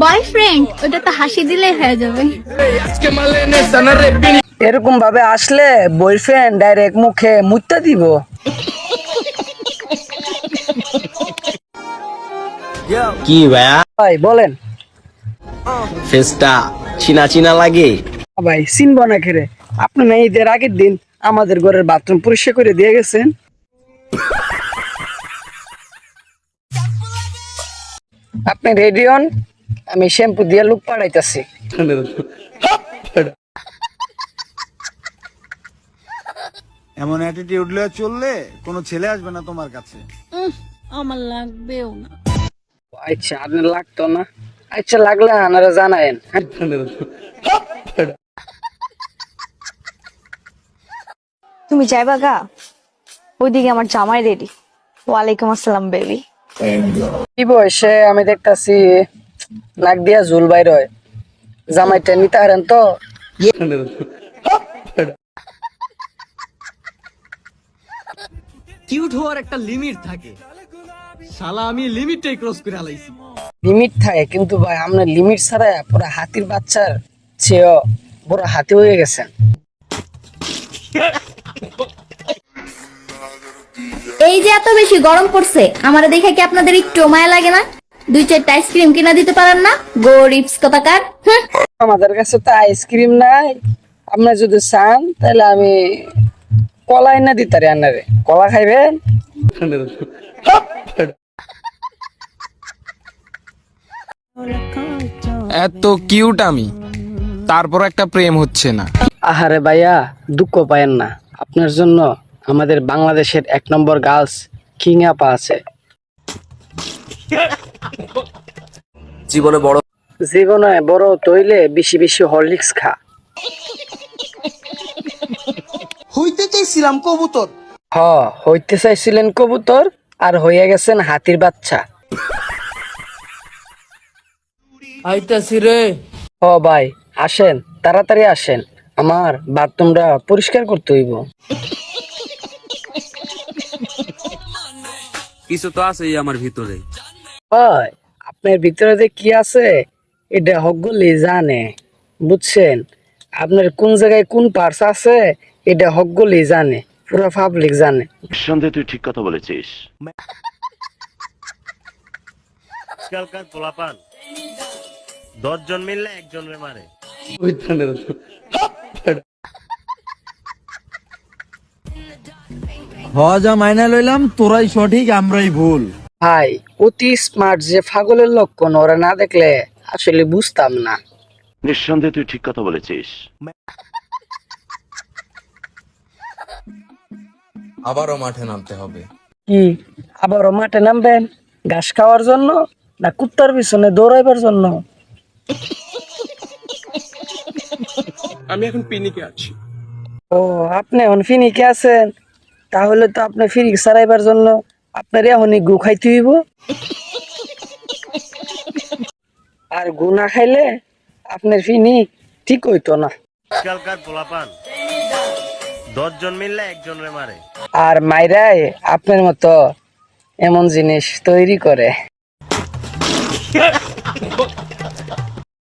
Boyfriend ওটা তো হাসি দিলেই হয়ে যাবে। এরকম ভাবে আসলে বয়ফ্রেন্ড ডাইরেক্ট মুখে মুত্তা দিব। কি ভাইয়া ভাই বলেন। ফেসটা চিনা চিনা লাগে। ভাই চিনব না খেরে, আপনি না ঈদের আগের দিন আমাদের ঘরের বাথরুম পরিষ্কার করে দিয়ে গেছেন। আপনি রেডি হন, আমি শ্যাম্পু দিয়ে লুক পাড়াইতেছি। এমন অ্যাটিটিউড লয়ে চললে কোনো ছেলে আসবে না তোমার কাছে। আমার লাগবেও না। আচ্ছা আপনার লাগতো না, আচ্ছা লাগলে আনারা জানায়েন। তুমি যাইবা গা? ওইদিকে আমার জামাই রেডি। ওয়ালাইকুম আসসালাম বেবি। কি বয়সে আমি দেখতাছি নাক দিয়া ঝুল বাইর হয়, জামাইটা নিতে হারেন তো। কিউট হওয়ার একটা লিমিট থাকে, শালা আমি লিমিটটাই ক্রস করে আলাইছি। লিমিট থাকে কিন্তু ভাই আপনার লিমিট ছাড়া পুরো হাতির বাচ্চার চেয়েও বড় হাতি হয়ে গেছেন। এই যে এত বেশি গরম পড়ছে, আমারে দেখে কি আপনাদের একটু মায়া লাগে না? 2-4টা আইসক্রিম কিনা দিতে পারেন না? গরিবস কথাকার। আমাদের কাছে তো আইসক্রিম নাই, আপনি যদি চান তাহলে আমি কলা এনে দিতারি আনারে। কলা খাইবেন? এত কিউট আমি, তারপর একটা প্রেম হচ্ছে না। আহারে ভাইয়া দুঃখ পায়েন না, আপনার জন্য আমাদের বাংলাদেশের 1 নম্বর গার্লস কিং আপা আছে। জীবনে বড় তৈলে বেশি বেশি হরলিক্স খা। হইতে চাইছিলাম কবুতর। হইতে চাইছিলেন কবুতর আর হইয়া গেছেন হাতির বাচ্চা। আইতাছি রে। ভাই আসেন, তাড়াতাড়ি আসেন, আমার বাথরুমটা পরিষ্কার করতে হইব। কিছু তো আছেই আমার ভিতরে। ভাই আপনার ভিতরে যে কি আছে এটা হকগুলি জানে, বুঝছেন? আপনার কোন জায়গায় কোন পার্স আছে এটা হকগুলি জানে, পুরো পাবলিক জানে। সন্দেহ, তুই ঠিক কথা বলেছিস। আজকালকার পোলাপান 10 জন মিললে একজনের মারে। যা মাইনা লইলাম, তোরাই সঠিক আমরাই ভুল। ভাই অতি স্মার্ট যে পাগলের লক্ষণ ওরা না দেখলে আসলে বুঝতাম না। নিঃসন্দেহে তুই ঠিক কথা বলেছিস। আবারও মাঠে নামতে হবে। কি আবারও মাঠে নামবেন? ঘাস খাওয়ার জন্য না কুত্তার পিছনে দৌড়াইবার জন্য? আমি এখন পিনিকে আছি। আপনি এখন ফিনিকে আছেন, তাহলে তো আপনি ফিনিক সারাইবার জন্য আপনার এখনই গু খাইতে হইব। আর গু না খাইলে আপনার ফিনিক ঠিক হইতো না। আজকালকার পোলাপান 10 জন মিললে একজনের মারে। আর মাইরাই আপনার মতো এমন জিনিস তৈরি করে।